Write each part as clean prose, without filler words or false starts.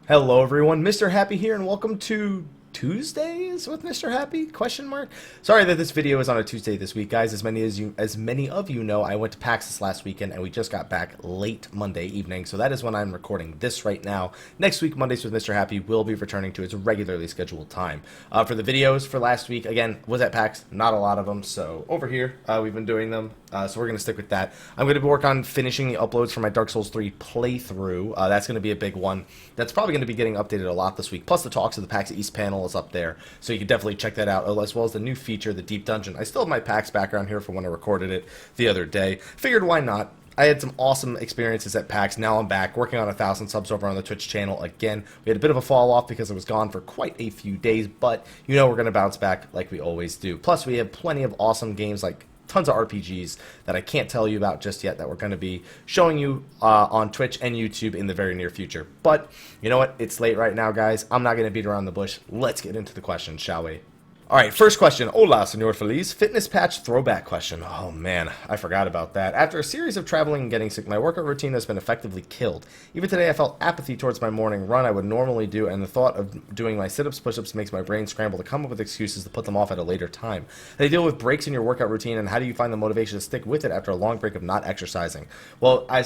Hello everyone, Mr. Happy here and welcome to Tuesdays with Mr. Happy? Question mark. Sorry that this video is on a Tuesday this week, guys. As many of you know, I went to PAX this last weekend and we just got back late Monday evening. So that is when I'm recording this right now. Next week, Mondays with Mr. Happy will be returning to its regularly scheduled time. For the videos for last week, again, was at PAX, not a lot of them. So over here, we've been doing them. So we're going to stick with that. I'm going to work on finishing the uploads for my Dark Souls 3 playthrough. That's going to be a big one. That's probably going to be getting updated a lot this week. Plus the Talks of the PAX East panel is up there. So you can definitely check that out, as well as the new feature, the Deep Dungeon. I still have my PAX background here for when I recorded it the other day. Figured why not. I had some awesome experiences at PAX. Now I'm back working on 1,000 subs over on the Twitch channel again. We had a bit of a fall off because I was gone for quite a few days, but you know we're going to bounce back like we always do. Plus we have plenty of awesome games like tons of RPGs that I can't tell you about just yet that we're going to be showing you on Twitch and YouTube in the very near future. But you know what? It's late right now, guys. I'm not going to beat around the bush. Let's get into the questions, shall we? Alright, first question. Hola, Senor Feliz. Fitness patch throwback question. Oh man, I forgot about that. After a series of traveling and getting sick, my workout routine has been effectively killed. Even today I felt apathy towards my morning run I would normally do, and the thought of doing my sit-ups, push-ups makes my brain scramble to come up with excuses to put them off at a later time. They deal with breaks in your workout routine, and how do you find the motivation to stick with it after a long break of not exercising? Well, I'm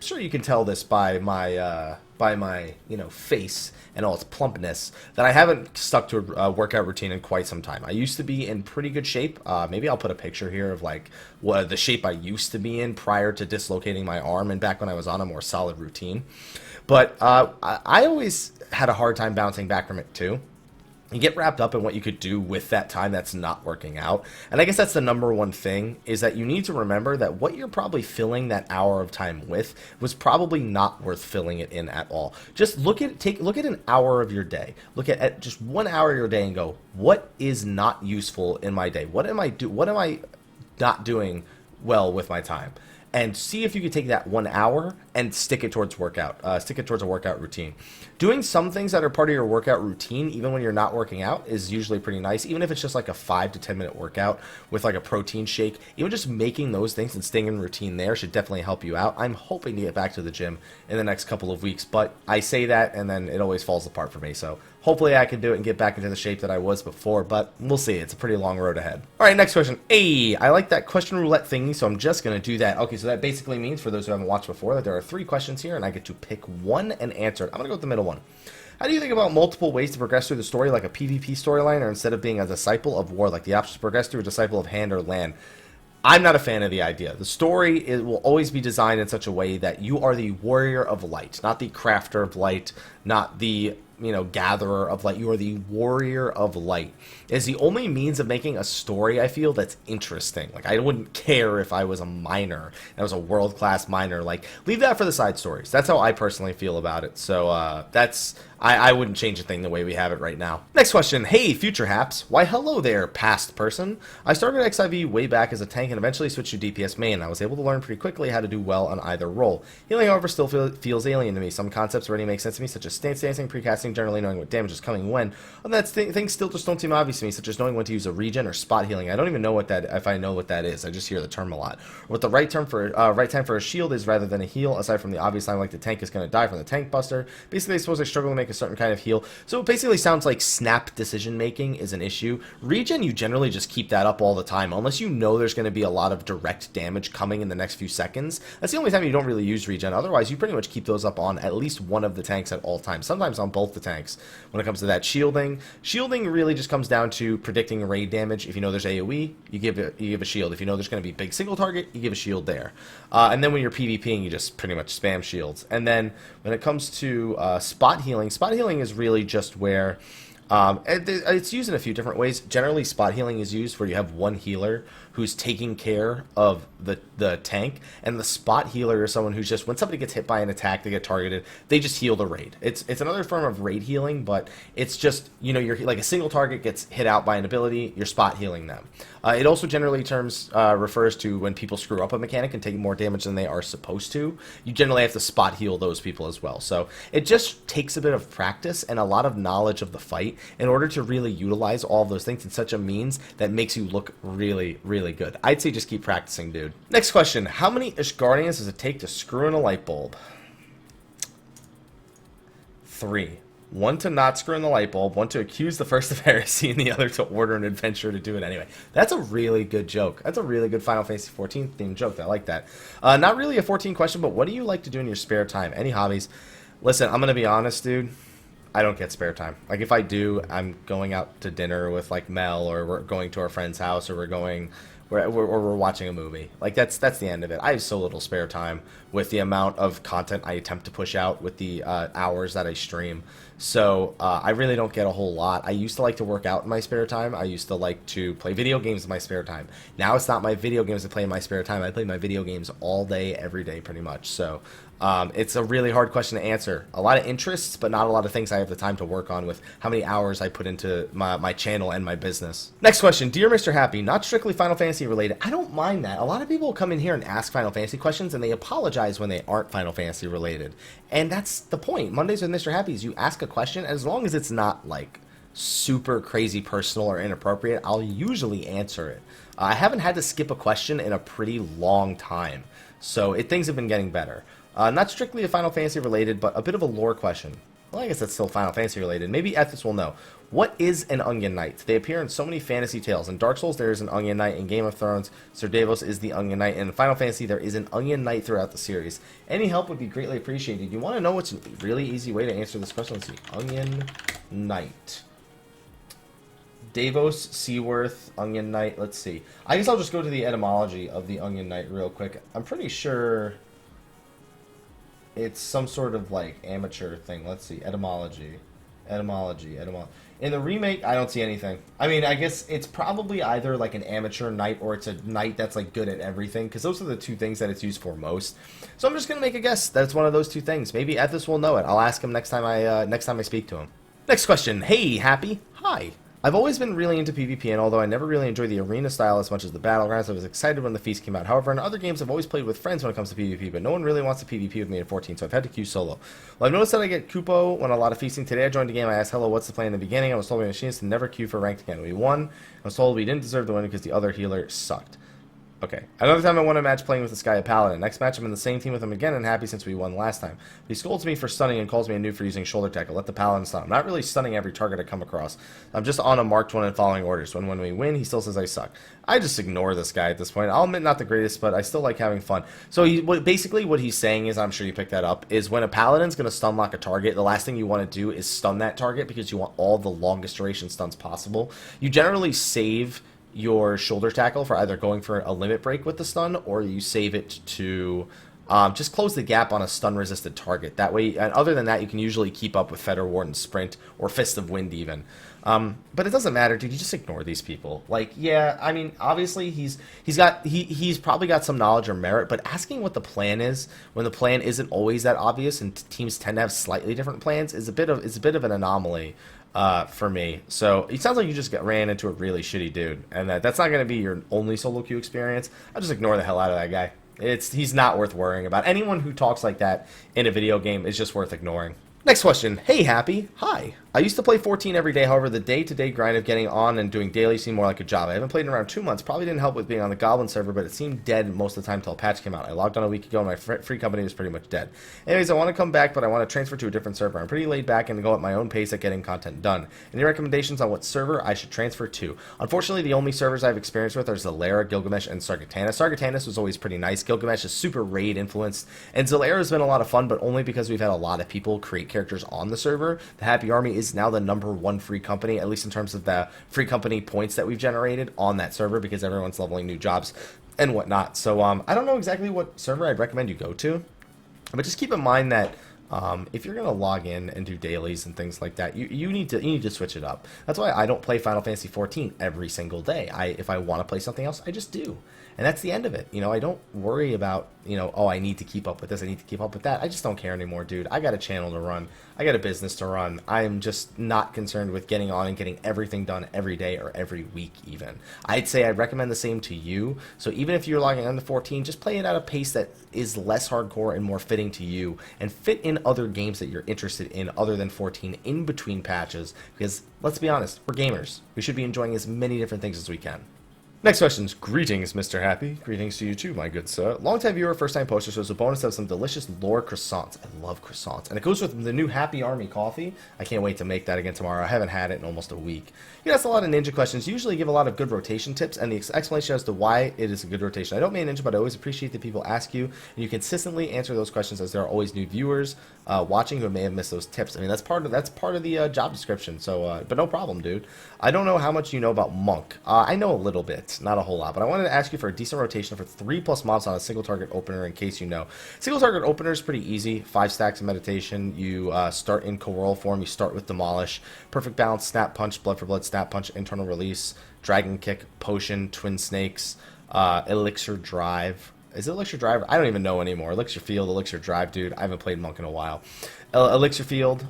sure you can tell this by my face and all its plumpness, that I haven't stuck to a workout routine in quite some time. I used to be in pretty good shape. Maybe I'll put a picture here of like the shape I used to be in prior to dislocating my arm and back when I was on a more solid routine. But I always had a hard time bouncing back from it too. You get wrapped up in what you could do with that time that's not working out. And I guess that's the number one thing, is that you need to remember that what you're probably filling that hour of time with was probably not worth filling it in at all. Just look at an hour of your day. Look at just 1 hour of your day and go, what is not useful in my day? What am I not doing well with my time? And see if you can take that 1 hour and stick it towards a workout routine. Doing some things that are part of your workout routine, even when you're not working out, is usually pretty nice. Even if it's just like a 5 to 10 minute workout with like a protein shake, even just making those things and staying in routine there should definitely help you out. I'm hoping to get back to the gym in the next couple of weeks, but I say that and then it always falls apart for me. So hopefully I can do it and get back into the shape that I was before, but we'll see. It's a pretty long road ahead. All right, next question. Hey, I like that question roulette thingy, so I'm just going to do that. Okay, so that basically means, for those who haven't watched before, that there are 3 questions here and I get to pick one and answer it. I'm going to go with the middle one. How do you think about multiple ways to progress through the story, like a PvP storyline, or instead of being a disciple of war, like the options to progress through a disciple of hand or land? I'm not a fan of the idea. The story will always be designed in such a way that you are the warrior of light, not the crafter of light, not the gatherer of light. You are the warrior of light. It's the only means of making a story, I feel, that's interesting. Like, I wouldn't care if I was a miner and I was a world-class miner. Like, leave that for the side stories. That's how I personally feel about it. So I wouldn't change a thing the way we have it right now. Next question. Hey, Future Haps. Why, hello there, past person. I started XIV way back as a tank and eventually switched to DPS main. I was able to learn pretty quickly how to do well on either role. Healing, however, still feels alien to me. Some concepts already make sense to me, such as stance dancing, precasting, generally knowing what damage is coming when. And that's things still just don't seem obvious to me, such as knowing when to use a regen or spot healing. I don't even know if I know what that is. I just hear the term a lot. What the right time for a shield is rather than a heal, aside from the obvious line like the tank is going to die from the tank buster. Basically, I suppose I struggle to make a certain kind of heal. So it basically sounds like snap decision making is an issue. Regen, you generally just keep that up all the time, unless you know there's going to be a lot of direct damage coming in the next few seconds. That's the only time you don't really use regen. Otherwise, you pretty much keep those up on at least one of the tanks at all times. Sometimes on both the tanks. When it comes to that shielding really just comes down to predicting raid damage. If you know there's AoE, you give a shield. If you know there's going to be big single target, you give a shield there. And then when you're PvPing, you just pretty much spam shields. And then when it comes to spot healing is really just where it's used in a few different ways. Generally, spot healing is used where you have one healer who's taking care of the tank, and the spot healer is someone who's just, when somebody gets hit by an attack, they get targeted, they just heal the raid. It's another form of raid healing, but it's just, you're like a single target gets hit out by an ability, you're spot healing them. It also generally refers to when people screw up a mechanic and take more damage than they are supposed to. You generally have to spot heal those people as well. So it just takes a bit of practice and a lot of knowledge of the fight in order to really utilize all of those things in such a means that makes you look really, really good. I'd say just keep practicing, dude. Next question. How many Ishgardians does it take to screw in a light bulb? 3. One to not screw in the light bulb, one to accuse the first of heresy, and the other to order an adventurer to do it anyway. That's a really good joke. That's a really good Final Fantasy 14 themed joke. I like that. Not really a 14 question, but what do you like to do in your spare time? Any hobbies? Listen, I'm going to be honest, dude. I don't get spare time. Like, if I do, I'm going out to dinner with, like, Mel, or we're going to our friend's house, or we're watching a movie. Like, that's the end of it. I have so little spare time with the amount of content I attempt to push out, with the hours that I stream. So I really don't get a whole lot. I used to like to work out in my spare time. I used to like to play video games in my spare time. Now it's not my video games I play in my spare time. I play my video games all day, every day, pretty much. So it's a really hard question to answer. A lot of interests, but not a lot of things I have the time to work on with how many hours I put into my channel and my business. Next question. Dear Mr. Happy, not strictly Final Fantasy related. I don't mind that. A lot of people come in here and ask Final Fantasy questions, and they apologize when they aren't Final Fantasy related. And that's the point. Mondays with Mr. Happy is you ask a question, as long as it's not like super crazy personal or inappropriate, I'll usually answer it. I haven't had to skip a question in a pretty long time, so things have been getting better. Not strictly a Final Fantasy related, but a bit of a lore question. Well, I guess that's still Final Fantasy related. Maybe Ethos will know. What is an Onion Knight? They appear in so many fantasy tales. In Dark Souls, there is an Onion Knight. In Game of Thrones, Sir Davos is the Onion Knight. And in Final Fantasy, there is an Onion Knight throughout the series. Any help would be greatly appreciated. You want to know what's a really easy way to answer this question? Let's see. Onion Knight. Davos, Seaworth, Onion Knight. Let's see. I guess I'll just go to the etymology of the Onion Knight real quick. I'm pretty sure it's some sort of like amateur thing. Let's see. Etymology. In the remake, I don't see anything. I mean, I guess it's probably either like an amateur knight or it's a knight that's like good at everything, because those are the two things that it's used for most. So I'm just gonna make a guess that it's one of those two things. Maybe Ethos will know it. I'll ask him next time I speak to him. Next question. Hey, Happy. Hi. I've always been really into PvP, and although I never really enjoyed the arena style as much as the battlegrounds, I was excited when the Feast came out. However, in other games, I've always played with friends when it comes to PvP, but no one really wants to PvP with me in 14, so I've had to queue solo. Well, I've noticed that I get Kupo when a lot of feasting. Today I joined the game, I asked, hello, what's the play in the beginning? I was told by machines to never queue for ranked again. We won. I was told we didn't deserve to win because the other healer sucked. Okay. Another time I won a match playing with this guy, a paladin. Next match I'm in the same team with him again and happy since we won last time. He scolds me for stunning and calls me a noob for using shoulder tackle. Let the paladin stun. I'm not really stunning every target I come across. I'm just on a marked one and following orders. When we win, he still says I suck. I just ignore this guy at this point. I'll admit not the greatest, but I still like having fun. So basically what he's saying is, I'm sure you picked that up, is when a paladin's going to stun lock a target, the last thing you want to do is stun that target because you want all the longest duration stuns possible. You generally save your shoulder tackle for either going for a limit break with the stun, or you save it to just close the gap on a stun resisted target. That way, and other than that, you can usually keep up with Fetter Ward and Sprint or Fist of Wind even. But it doesn't matter, dude. You just ignore these people. Like, yeah, I mean, obviously he's probably got some knowledge or merit, but asking what the plan is when the plan isn't always that obvious and teams tend to have slightly different plans is a bit of an anomaly. For me. So it sounds like you just ran into a really shitty dude, and that's not going to be your only solo queue experience. I'll just ignore the hell out of that guy. He's not worth worrying about. Anyone who talks like that in a video game is just worth ignoring. Next question. Hey, Happy. Hi. I used to play 14 every day, however, the day-to-day grind of getting on and doing daily seemed more like a job. I haven't played in around 2 months. Probably didn't help with being on the Goblin server, but it seemed dead most of the time until a patch came out. I logged on a week ago, and my free company was pretty much dead. Anyways, I want to come back, but I want to transfer to a different server. I'm pretty laid back and go at my own pace at getting content done. Any recommendations on what server I should transfer to? Unfortunately, the only servers I've experienced with are Zalera, Gilgamesh, and Sargatanas. Sargatanas was always pretty nice. Gilgamesh is super raid influenced, and Zalera has been a lot of fun, but only because we've had a lot of people create characters on the server. The Happy Army is now the #1 free company, at least in terms of the free company points that we've generated on that server, because everyone's leveling new jobs and whatnot. So I don't know exactly what server I'd recommend you go to, but just keep in mind that if you're going to log in and do dailies and things like that, you need to switch it up. That's why I don't play Final Fantasy 14 every single day. If I want to play something else, I just do. And that's the end of it. You know, I don't worry about, oh, I need to keep up with this, I need to keep up with that. I just don't care anymore, dude. I got a channel to run. I got a business to run. I'm just not concerned with getting on and getting everything done every day or every week even. I'd say I'd recommend the same to you. So even if you're logging on to 14, just play it at a pace that is less hardcore and more fitting to you, and fit in other games that you're interested in other than 14 in between patches, because let's be honest, we're gamers. We should be enjoying as many different things as we can. Next question is, greetings, Mr. Happy. Greetings to you too, my good sir. Long-time viewer, first-time poster, so it's a bonus of some delicious lore croissants. I love croissants. And it goes with the new Happy Army coffee. I can't wait to make that again tomorrow. I haven't had it in almost a week. You ask a lot of ninja questions, usually give a lot of good rotation tips, and the explanation as to why it is a good rotation. I don't mean ninja, but I always appreciate that people ask you, and you consistently answer those questions, as there are always new viewers watching who may have missed those tips. I mean, that's part of the job description, so, but no problem, dude. I don't know how much you know about Monk. I know a little bit, not a whole lot, but I wanted to ask you for a decent rotation for 3+ mobs on a single target opener in case you know. Single target opener is pretty easy. 5 stacks of meditation. You start in Coral form. You start with Demolish. Perfect balance, snap punch, blood for blood, snap punch, internal release, dragon kick, potion, twin snakes, elixir drive. Is it elixir drive? I don't even know anymore. Elixir field, elixir drive, dude. I haven't played Monk in a while. Elixir field,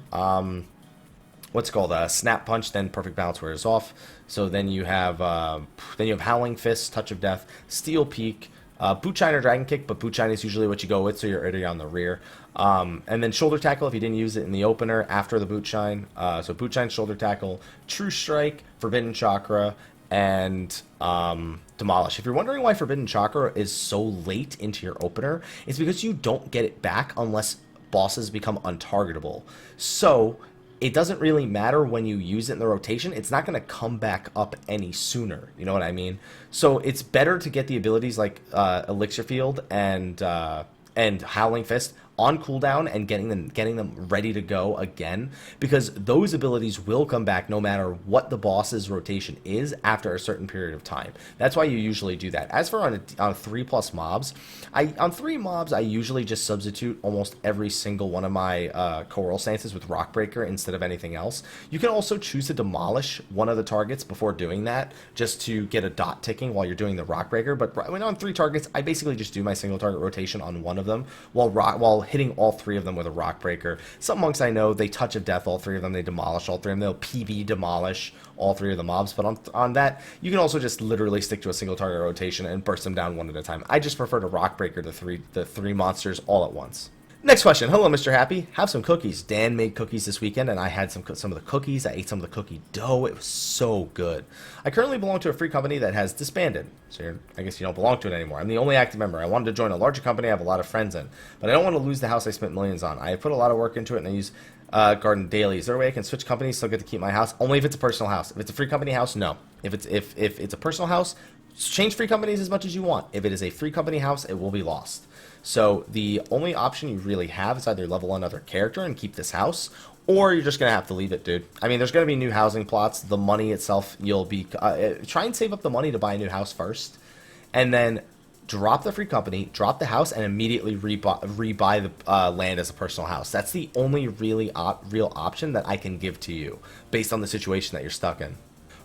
what's it called? Snap punch, then perfect balance wears off. So then you have howling fist, touch of death, steel peak, boot shine or dragon kick, but boot shine is usually what you go with, so you're already on the rear. And then shoulder tackle if you didn't use it in the opener after the boot shine. So boot shine, shoulder tackle, true strike, forbidden chakra, and demolish. If you're wondering why forbidden chakra is so late into your opener, it's because you don't get it back unless bosses become untargetable. So it doesn't really matter when you use it in the rotation. It's not going to come back up any sooner. You know what I mean? So it's better to get the abilities like Elixir Field and Howling Fist on cooldown and getting them ready to go again, because those abilities will come back no matter what the boss's rotation is after a certain period of time. That's why you usually do that. As for on 3+ mobs, on 3 mobs I usually just substitute almost every single one of my Coral stances with Rock Breaker instead of anything else. You can also choose to demolish one of the targets before doing that, just to get a dot ticking while you're doing the Rock Breaker. But when on 3 targets, I basically just do my single target rotation on one of them while hitting all 3 of them with a Rock Breaker. Some monks I know, they touch of death all 3 of them, they demolish all 3 of them, they'll PB demolish all 3 of the mobs, but on that, you can also just literally stick to a single target rotation and burst them down one at a time. I just prefer to Rock Breaker the 3 monsters all at once. Next question. Hello, Mr. Happy. Have some cookies. Dan made cookies this weekend, and I had some of the cookies. I ate some of the cookie dough. It was so good. I currently belong to a free company that has disbanded, so I guess you don't belong to it anymore. I'm the only active member. I wanted to join a larger company I have a lot of friends in, but I don't want to lose the house I spent millions on. I have put a lot of work into it, and I use Garden daily. Is there a way I can switch companies still get to keep my house? Only if it's a personal house. If it's a free company house, no. If it's a personal house, change free companies as much as you want. If it is a free company house, it will be lost. So the only option you really have is either level another character and keep this house, or you're just going to have to leave it, dude. I mean, there's going to be new housing plots. The money itself, you'll be... try and save up the money to buy a new house first, and then drop the free company, drop the house, and immediately rebuy the land as a personal house. That's the only real option that I can give to you, based on the situation that you're stuck in.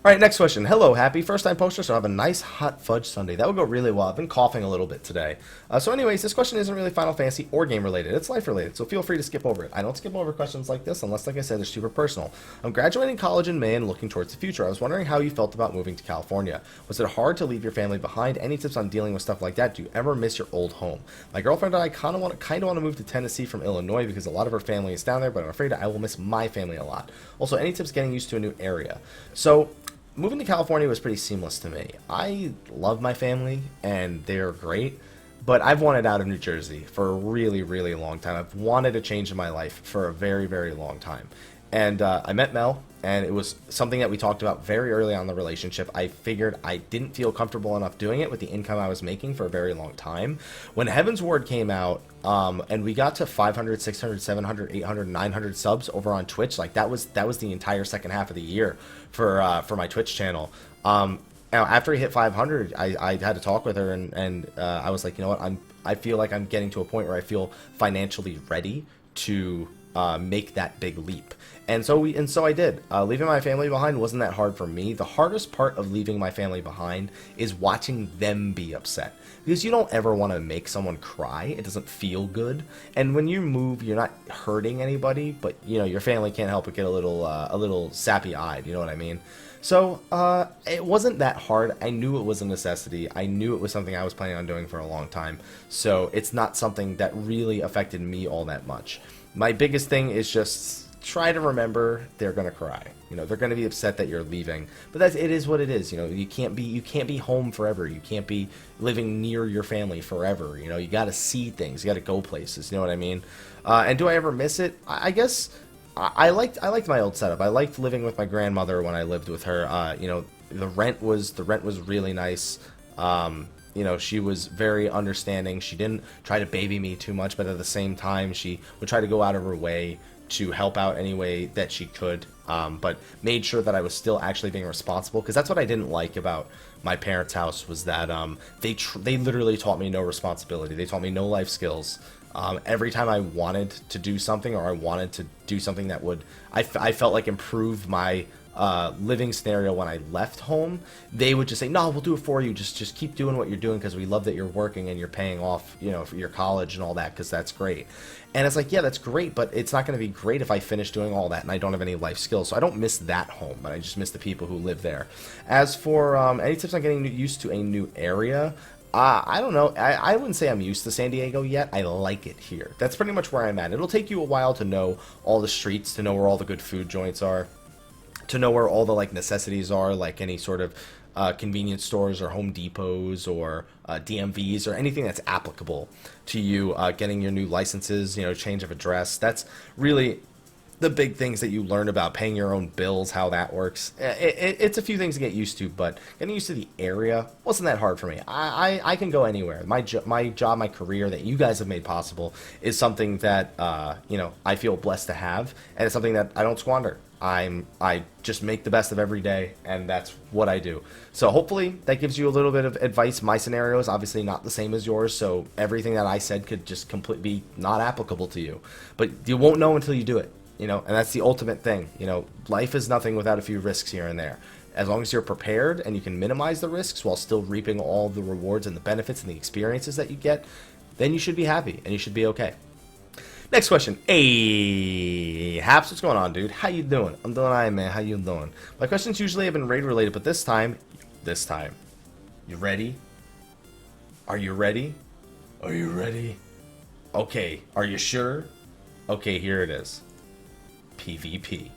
Alright, next question. Hello, Happy. First time poster, so I have a nice hot fudge sundae. That would go really well. I've been coughing a little bit today. So anyways, this question isn't really Final Fantasy or game related. It's life related, so feel free to skip over it. I don't skip over questions like this unless, like I said, they're super personal. I'm graduating college in May and looking towards the future. I was wondering how you felt about moving to California. Was it hard to leave your family behind? Any tips on dealing with stuff like that? Do you ever miss your old home? My girlfriend and I kind of want to move to Tennessee from Illinois because a lot of her family is down there, but I'm afraid I will miss my family a lot. Also, any tips getting used to a new area? So moving to California was pretty seamless to me. I love my family, and they're great, but I've wanted out of New Jersey for a really, really long time. I've wanted a change in my life for a very, very long time. And I met Mel, and it was something that we talked about very early on in the relationship. I figured I didn't feel comfortable enough doing it with the income I was making for a very long time. When Heaven's Ward came out, and we got to 500, 600, 700, 800, 900 subs over on Twitch, like that was the entire second half of the year for my Twitch channel. Now after we hit 500, I had to talk with her, and I was like, you know what, I feel like I'm getting to a point where I feel financially ready to make that big leap. And so I did. Leaving my family behind wasn't that hard for me. The hardest part of leaving my family behind is watching them be upset, because you don't ever want to make someone cry. It doesn't feel good. And when you move, you're not hurting anybody, but you know your family can't help but get a little sappy-eyed. You know what I mean? So it wasn't that hard. I knew it was a necessity. I knew it was something I was planning on doing for a long time. So it's not something that really affected me all that much. My biggest thing is just try to remember they're gonna cry. You know, they're gonna be upset that you're leaving, but it is what it is. You know, you can't be home forever. You can't be living near your family forever. You know, you got to see things. You got to go places. You know what I mean? And do I ever miss it? I guess I liked my old setup. I liked living with my grandmother when I lived with her. You know, the rent was really nice. You know, she was very understanding. She didn't try to baby me too much, but at the same time, she would try to go out of her way to help out any way that she could, but made sure that I was still actually being responsible, because that's what I didn't like about my parents' house, was that they literally taught me no responsibility. They taught me no life skills. Every time I wanted to do something, or I wanted to do something that would, I felt like, improve my living scenario when I left home, they would just say, no, we'll do it for you, just keep doing what you're doing, because we love that you're working and you're paying off, you know, for your college and all that, because that's great. And it's like, yeah, that's great, but it's not going to be great if I finish doing all that and I don't have any life skills. So I don't miss that home, but I just miss the people who live there. As for any tips on getting used to a new area, I don't know. I wouldn't say I'm used to San Diego yet. I like it here. That's pretty much where I'm at. It'll take you a while to know all the streets, to know where all the good food joints are, to know where all the like necessities are, like any sort of convenience stores or Home Depots or DMVs or anything that's applicable to you, getting your new licenses, you know, change of address. That's really the big things that you learn about, paying your own bills, how that works. It's a few things to get used to, but getting used to the area wasn't that hard for me. I can go anywhere. My job, my career that you guys have made possible is something that, you know, I feel blessed to have, and it's something that I don't squander. I just make the best of every day, and that's what I do. So hopefully that gives you a little bit of advice. My scenario is obviously not the same as yours, so everything that I said could just completely be not applicable to you. But you won't know until you do it, you know, and that's the ultimate thing. You know, life is nothing without a few risks here and there. As long as you're prepared and you can minimize the risks while still reaping all the rewards and the benefits and the experiences that you get, then you should be happy and you should be okay. Next question. Hey, Haps, what's going on, dude? How you doing? I'm doing alright, man. How you doing? My questions usually have been raid related, but this time, you ready? Are you ready? Are you ready? Okay, are you sure? Okay, here it is. PvP.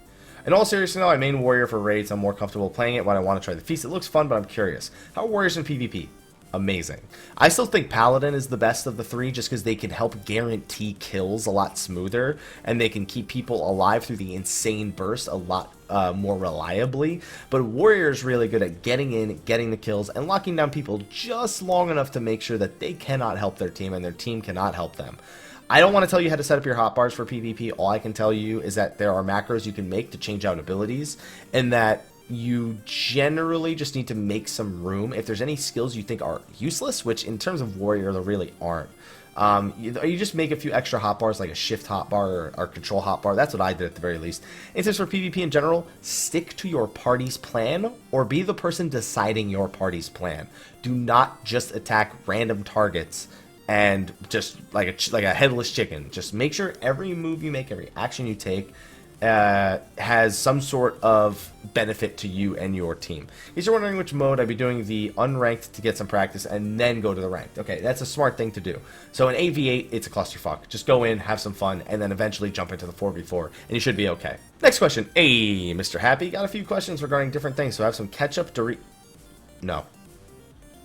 In all seriousness, though, I main warrior for raids. I'm more comfortable playing it when I want to try the feast. It looks fun, but I'm curious. How are warriors in PvP? Amazing. I still think Paladin is the best of the three, just because they can help guarantee kills a lot smoother, and they can keep people alive through the insane burst a lot more reliably. But Warrior is really good at getting in, getting the kills, and locking down people just long enough to make sure that they cannot help their team and their team cannot help them. I don't want to tell you how to set up your hotbars for PvP. All I can tell you is that there are macros you can make to change out abilities, and that you generally just need to make some room. If there's any skills you think are useless, which in terms of Warrior, there really aren't, you just make a few extra hotbars, like a shift hotbar or control hotbar. That's what I did at the very least. And since for PvP in general, stick to your party's plan, or be the person deciding your party's plan. Do not just attack random targets and just like a headless chicken. Just make sure every move you make, every action you take, has some sort of benefit to you and your team. If you're wondering which mode, I'd be doing the unranked to get some practice and then go to the ranked. Okay, that's a smart thing to do. So in 8v8, it's a clusterfuck. Just go in, have some fun, and then eventually jump into the 4v4, and you should be okay. Next question. Hey, Mr. Happy. Got a few questions regarding different things, so I have some ketchup Doritos. No.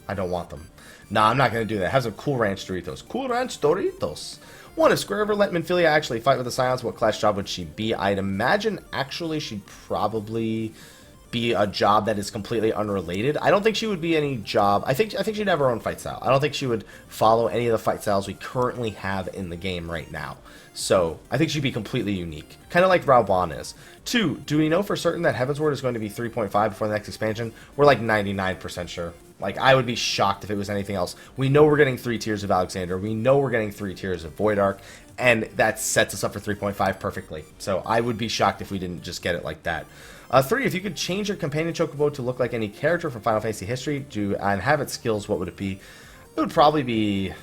I don't want them. Nah, I'm not going to do that. Have some Cool Ranch Doritos. Cool Ranch Doritos. One, if Square ever let Minfilia actually fight with the Scions, what class job would she be? I'd imagine actually she'd probably be a job that is completely unrelated. I don't think she would be any job. I think she'd have her own fight style. I don't think she would follow any of the fight styles we currently have in the game right now. So I think she'd be completely unique, kind of like Raoban is. 2, do we know for certain that Heavensward is going to be 3.5 before the next expansion? We're like 99% sure. Like, I would be shocked if it was anything else. We know we're getting 3 tiers of Alexander. We know we're getting 3 tiers of Void Ark, and that sets us up for 3.5 perfectly. So I would be shocked if we didn't just get it like that. 3, if you could change your companion chocobo to look like any character from Final Fantasy history and have its skills, what would it be? It would probably be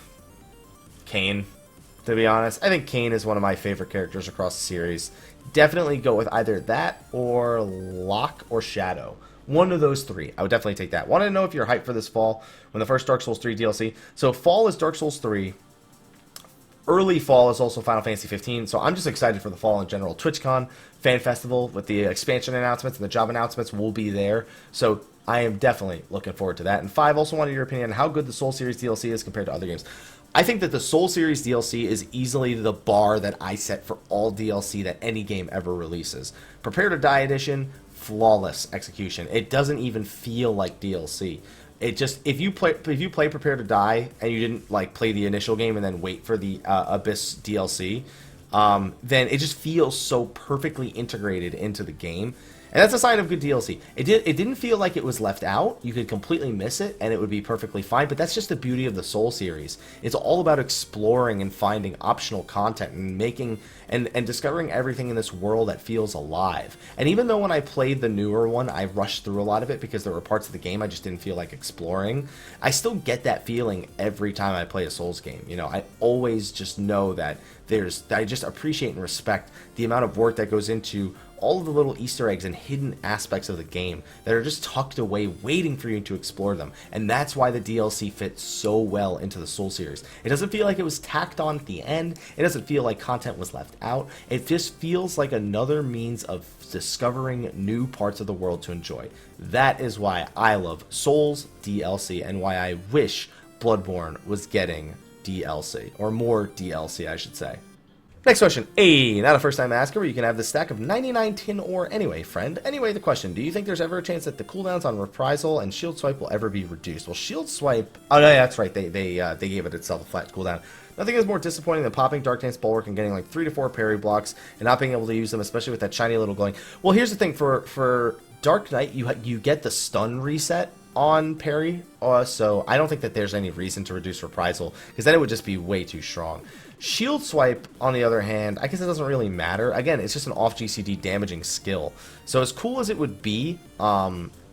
Kain, to be honest. I think Kain is one of my favorite characters across the series. Definitely go with either that or Locke or Shadow. One of those 3. I would definitely take that. Want to know if you're hyped for this fall when the first Dark Souls 3 DLC. So fall is Dark Souls 3. Early fall is also Final Fantasy 15, so I'm just excited for the fall in general. TwitchCon, Fan Festival with the expansion announcements and the job announcements will be there, so I am definitely looking forward to that. And 5, also wanted your opinion on how good the Soul Series DLC is compared to other games. I think that the Soul Series DLC is easily the bar that I set for all DLC that any game ever releases. Prepare to Die Edition, flawless execution. It doesn't even feel like DLC. It just, if you play Prepare to Die and you didn't like play the initial game and then wait for the Abyss DLC, then it just feels so perfectly integrated into the game. And that's a sign of good DLC. It didn't feel like it was left out. You could completely miss it, and it would be perfectly fine. But that's just the beauty of the Soul series. It's all about exploring and finding optional content and making and discovering everything in this world that feels alive. And even though when I played the newer one, I rushed through a lot of it because there were parts of the game I just didn't feel like exploring, I still get that feeling every time I play a Souls game. You know, I always just know that I just appreciate and respect the amount of work that goes into all of the little Easter eggs and hidden aspects of the game that are just tucked away waiting for you to explore them. And that's why the DLC fits so well into the Soul series. It doesn't feel like it was tacked on at the end. It doesn't feel like content was left out. It just feels like another means of discovering new parts of the world to enjoy. That is why I love Souls DLC and why I wish Bloodborne was getting DLC, or more DLC I should say. Next question. Hey, not a first-time asker, but you can have this stack of 99 tin ore anyway, friend. Anyway, the question, do you think there's ever a chance that the cooldowns on Reprisal and Shield Swipe will ever be reduced? Well, Shield Swipe... Oh, no, yeah, that's right. They gave it itself a flat cooldown. Nothing is more disappointing than popping Dark Dance Bulwark and getting like 3 to 4 parry blocks and not being able to use them, especially with that shiny little glowing. Well, here's the thing. For Dark Knight, you get the stun reset on parry, so I don't think that there's any reason to reduce Reprisal, because then it would just be way too strong. Shield Swipe, on the other hand, I guess it doesn't really matter. Again, it's just an off GCD damaging skill. So as cool as it would be,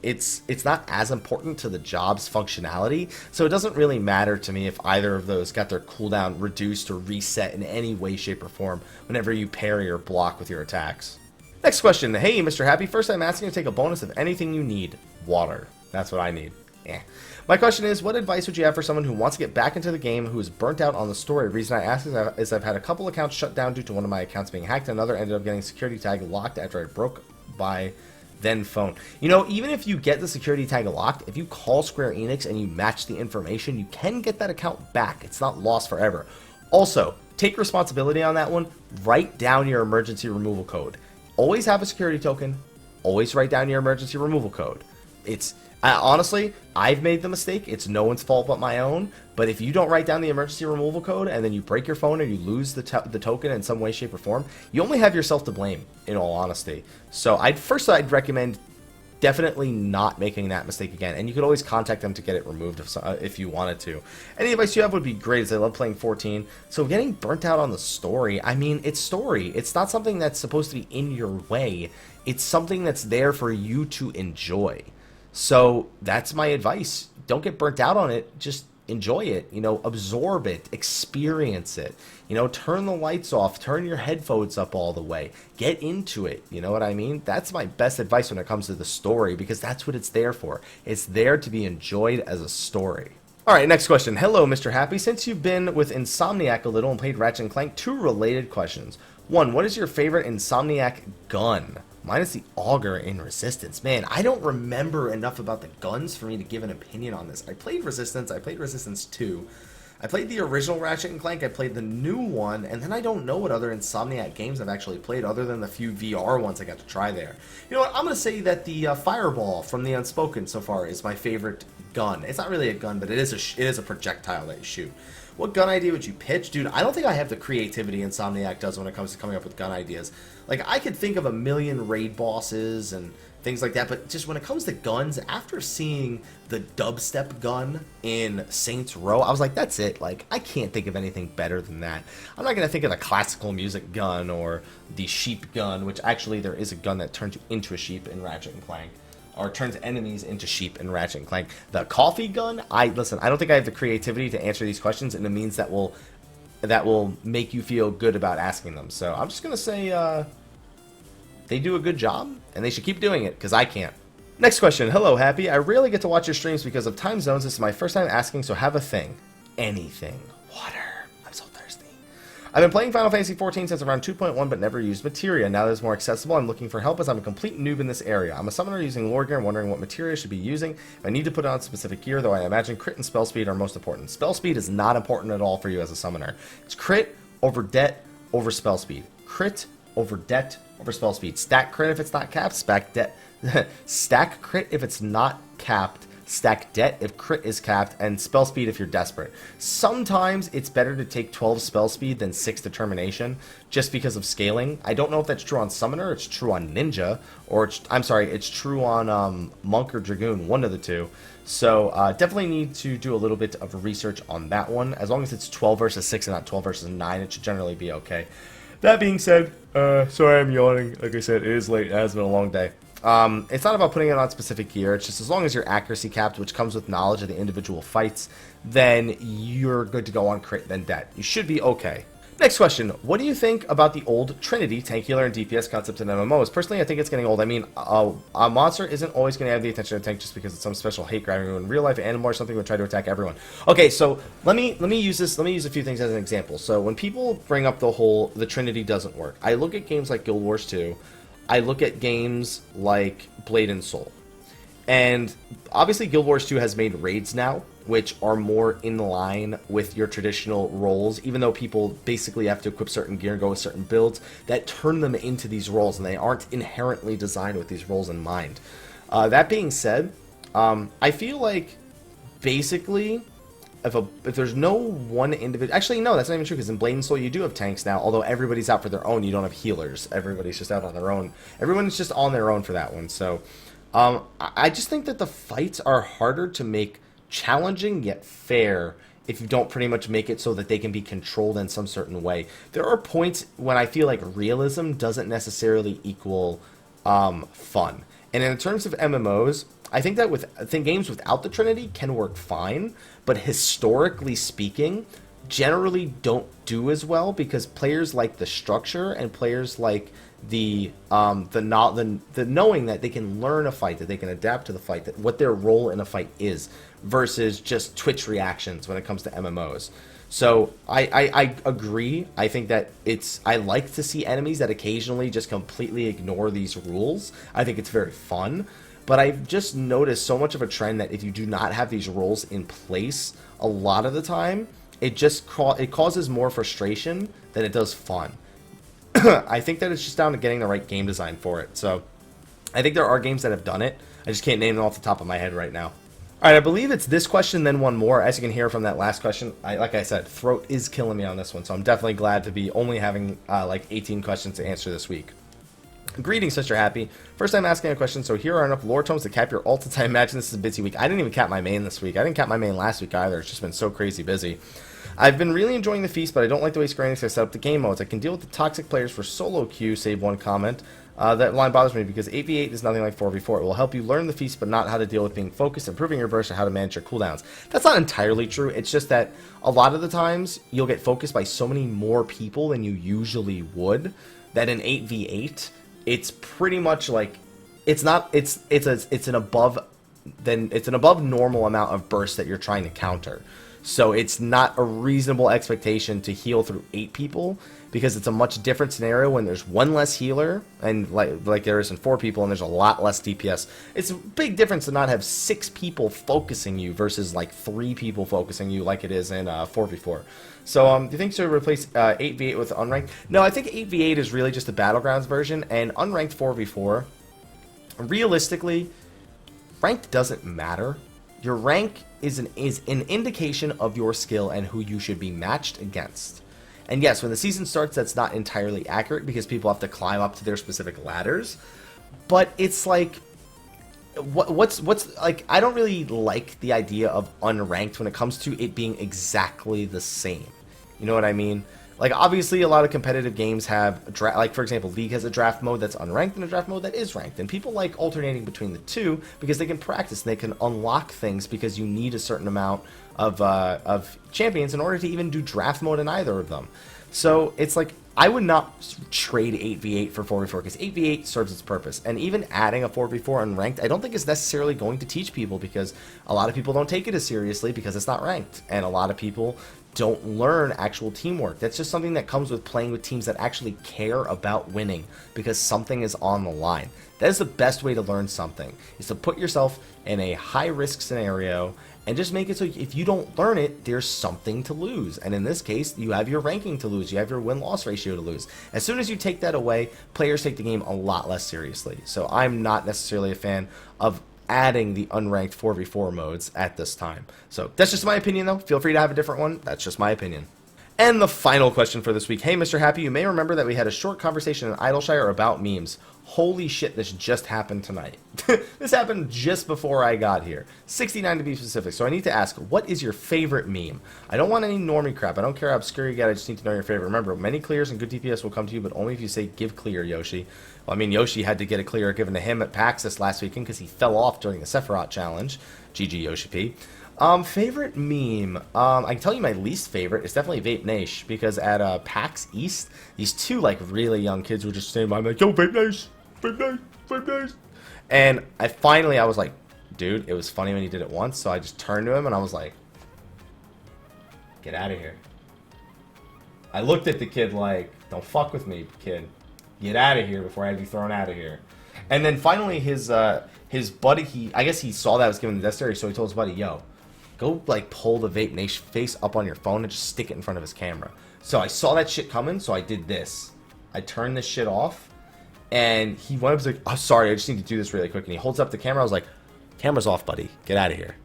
it's not as important to the job's functionality, so it doesn't really matter to me if either of those got their cooldown reduced or reset in any way, shape, or form whenever you parry or block with your attacks. Next question. Hey, Mr. Happy, first I'm asking to take a bonus of anything you need. Water. That's what I need. My question is, what advice would you have for someone who wants to get back into the game who is burnt out on the story? The reason I ask is I've had a couple accounts shut down due to one of my accounts being hacked, and another ended up getting security tag locked after I broke by then phone. You know, even if you get the security tag locked, if you call Square Enix and you match the information, you can get that account back. It's not lost forever. Also, take responsibility on that one. Write down your emergency removal code. Always have a security token. Always write down your emergency removal code. Honestly, I've made the mistake. It's no one's fault but my own. But if you don't write down the emergency removal code and then you break your phone or you lose the token in some way, shape, or form, you only have yourself to blame, in all honesty. So I'd recommend definitely not making that mistake again. And you could always contact them to get it removed if you wanted to. Any advice you have would be great, as I love playing 14. So getting burnt out on the story, I mean, it's story. It's not something that's supposed to be in your way. It's something that's there for you to enjoy. So that's my advice. Don't get burnt out on it. Just enjoy it. You know, absorb it. Experience it. You know, turn the lights off. Turn your headphones up all the way. Get into it. You know what I mean? That's my best advice when it comes to the story, because that's what it's there for. It's there to be enjoyed as a story. Alright, next question. Hello, Mr. Happy. Since you've been with Insomniac a little and played Ratchet & Clank, 2 related questions. 1, what is your favorite Insomniac gun? Mine is the Auger in Resistance. Man, I don't remember enough about the guns for me to give an opinion on this. I played Resistance. I played Resistance 2. I played the original Ratchet & Clank. I played the new one. And then I don't know what other Insomniac games I've actually played other than the few VR ones I got to try there. You know what? I'm going to say that the Fireball from The Unspoken so far is my favorite gun. It's not really a gun, but it is a projectile that you shoot. What gun idea would you pitch? Dude, I don't think I have the creativity Insomniac does when it comes to coming up with gun ideas. Like, I could think of a million raid bosses and things like that, but just when it comes to guns, after seeing the dubstep gun in Saints Row, I was like, that's it. Like, I can't think of anything better than that. I'm not going to think of the classical music gun or the sheep gun, which actually there is a gun that turns you into a sheep in Ratchet & Clank, or turns enemies into sheep in Ratchet & Clank. The coffee gun, listen, I don't think I have the creativity to answer these questions in a means that will make you feel good about asking them. So I'm just going to say they do a good job, and they should keep doing it, because I can't. Next question. Hello, Happy. I rarely get to watch your streams because of time zones. This is my first time asking, so have a thing. Anything. Water. I'm so thirsty. I've been playing Final Fantasy XIV since around 2.1, but never used Materia. Now that it's more accessible, I'm looking for help as I'm a complete noob in this area. I'm a summoner using lore gear and wondering what Materia should be using. If I need to put on specific gear, though I imagine crit and spell speed are most important. Spell speed is not important at all for you as a summoner. It's crit over det over spell speed. Crit over det over spell speed. Stack crit if it's not capped. Stack crit if it's not capped. Stack det if crit is capped, and spell speed if you're desperate. Sometimes it's better to take 12 spell speed than 6 determination, just because of scaling. I don't know if that's true on summoner, it's true on ninja, or it's true on monk or dragoon, one of the two. So definitely need to do a little bit of research on that one. As long as it's 12 versus 6 and not 12 versus 9, it should generally be okay. That being said, sorry I'm yawning. Like I said, it is late. It has been a long day. It's not about putting it on specific gear. It's just as long as you're accuracy capped, which comes with knowledge of the individual fights, then you're good to go on crit, then det. You should be okay. Next question. What do you think about the old Trinity, tank healer, and DPS concept in MMOs? Personally, I think it's getting old. I mean, a monster isn't always going to have the attention of a tank just because it's some special hate grabbing you. In real life, animal or something would try to attack everyone. Okay, so let me use this. Let me use a few things as an example. So when people bring up the Trinity doesn't work, I look at games like Guild Wars 2. I look at games like Blade and Soul. And obviously Guild Wars 2 has made raids now, which are more in line with your traditional roles, even though people basically have to equip certain gear and go with certain builds that turn them into these roles, and they aren't inherently designed with these roles in mind. That being said, I feel like basically if there's no one individual... Actually, no, that's not even true, because in Blade and Soul you do have tanks now, although everybody's out for their own. You don't have healers. Everybody's just out on their own. Everyone's just on their own for that one. So I just think that the fights are harder to make challenging yet fair if you don't pretty much make it so that they can be controlled in some certain way. There are points when I feel like realism doesn't necessarily equal fun. And in terms of MMOs, I think that games without the Trinity can work fine, but historically speaking, generally don't do as well because players like the structure and players like the knowing that they can learn a fight, that they can adapt to the fight, that what their role in a fight is, versus just Twitch reactions when it comes to MMOs. So I agree. I think that I like to see enemies that occasionally just completely ignore these rules. I think it's very fun. But I've just noticed so much of a trend that if you do not have these rules in place, a lot of the time, it causes more frustration than it does fun. I think that it's just down to getting the right game design for it. So I think there are games that have done it. I just can't name them off the top of my head right now. All right, I believe it's this question, then one more. As you can hear from that last question, like I said, throat is killing me on this one. So I'm definitely glad to be only having like 18 questions to answer this week. Greetings, Mr. Happy. First time asking a question, so here are enough lore tomes to cap your ult. I imagine this is a busy week. I didn't even cap my main this week. I didn't cap my main last week either. It's just been so crazy busy. I've been really enjoying the feast, but I don't like the way Square Enix has set up the game modes. I can deal with the toxic players for solo queue, save one comment. That line bothers me because 8v8 is nothing like 4v4. It will help you learn the feast, but not how to deal with being focused, improving your burst, or how to manage your cooldowns. That's not entirely true. It's just that a lot of the times you'll get focused by so many more people than you usually would that in 8v8, it's pretty much like it's an above normal amount of burst that you're trying to counter. So it's not a reasonable expectation to heal through 8 people because it's a much different scenario when there's one less healer and like there is in 4 people and there's a lot less DPS. It's a big difference to not have 6 people focusing you versus like 3 people focusing you like it is in 4v4. So do you think should replace 8v8 with unranked? No, I think 8v8 is really just a Battlegrounds version, and unranked 4v4, realistically, ranked doesn't matter. Your rank is an indication of your skill and who you should be matched against. And yes, when the season starts, that's not entirely accurate because people have to climb up to their specific ladders. But it's like, what's like, I don't really like the idea of unranked when it comes to it being exactly the same. You know what I mean? Like, obviously, a lot of competitive games have, like, for example, League has a draft mode that's unranked and a draft mode that is ranked. And people like alternating between the two because they can practice and they can unlock things because you need a certain amount of champions in order to even do draft mode in either of them. So it's like, I would not trade 8v8 for 4v4 because 8v8 serves its purpose. And even adding a 4v4 unranked, I don't think is necessarily going to teach people because a lot of people don't take it as seriously because it's not ranked. And a lot of people don't learn actual teamwork. That's just something that comes with playing with teams that actually care about winning because something is on the line. That is the best way to learn something, is to put yourself in a high-risk scenario and just make it so if you don't learn it, there's something to lose. And in this case, you have your ranking to lose. You have your win-loss ratio to lose. As soon as you take that away, players take the game a lot less seriously. So I'm not necessarily a fan of adding the unranked 4v4 modes at this time. So that's just my opinion, though. Feel free to have a different one. That's just my opinion. And the final question for this week. Hey, Mr. Happy, you may remember that we had a short conversation in Idleshire about memes. Holy shit, this just happened tonight. This happened just before I got here. 69 to be specific. So I need to ask, what is your favorite meme? I don't want any normie crap. I don't care how obscure you get. I just need to know your favorite. Remember, many clears and good DPS will come to you, but only if you say, give clear, Yoshi. Well, I mean, Yoshi had to get a clear given to him at PAX this last weekend because he fell off during the Sephiroth challenge. GG, Yoshi P. Favorite meme. I can tell you my least favorite is definitely Vape Nash because at PAX East, these two like really young kids were just standing by me like, yo, Vape Nash, Vape Nash, Vape Nash. And I was like, dude, it was funny when you did it once, so I just turned to him and I was like, get out of here. I looked at the kid like, don't fuck with me, kid. Get out of here before I have you thrown out of here. And then finally his buddy, I guess he saw that I was giving the death stare, so he told his buddy, yo, go like pull the Vape Nash face up on your phone and just stick it in front of his camera. So I saw that shit coming, so I did this. I turned this shit off, and he went up and was like, oh, sorry, I just need to do this really quick. And he holds up the camera. I was like, camera's off, buddy. Get out of here.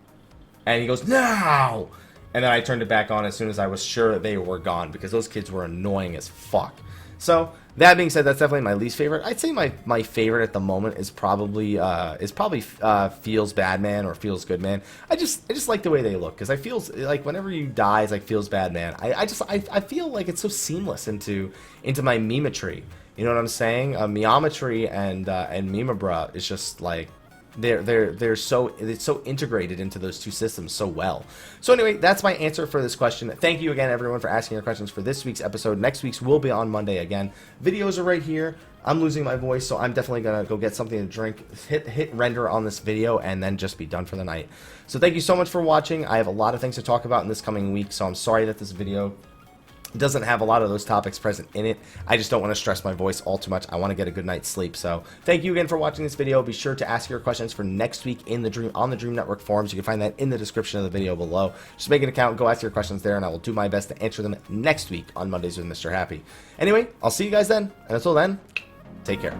And he goes, no! And then I turned it back on as soon as I was sure that they were gone because those kids were annoying as fuck. So that being said, that's definitely my least favorite. I'd say my favorite at the moment is probably Feels Bad Man or Feels Good Man. I just like the way they look because I feel like whenever you die, it's like Feels Bad Man. I feel like it's so seamless into my memetry. You know what I'm saying? Meometry and Memabra is just like it's so integrated into those two systems so well. So anyway, that's my answer for this question. Thank you again, everyone, for asking your questions for this week's episode. Next week's will be on Monday again. Videos are right here. I'm losing my voice, so I'm definitely gonna go get something to drink, hit render on this video, and then just be done for the night. So thank you so much for watching. I have a lot of things to talk about in this coming week, so I'm sorry that this video doesn't have a lot of those topics present in it. I just don't want to stress my voice all too much. I want to get a good night's sleep. So thank you again for watching this video. Be sure to ask your questions for next week in the on the Dream Network forums. You can find that in the description of the video below. Just make an account, go ask your questions there, and I will do my best to answer them next week on Mondays with Mr. Happy. Anyway, I'll see you guys then, and until then, take care.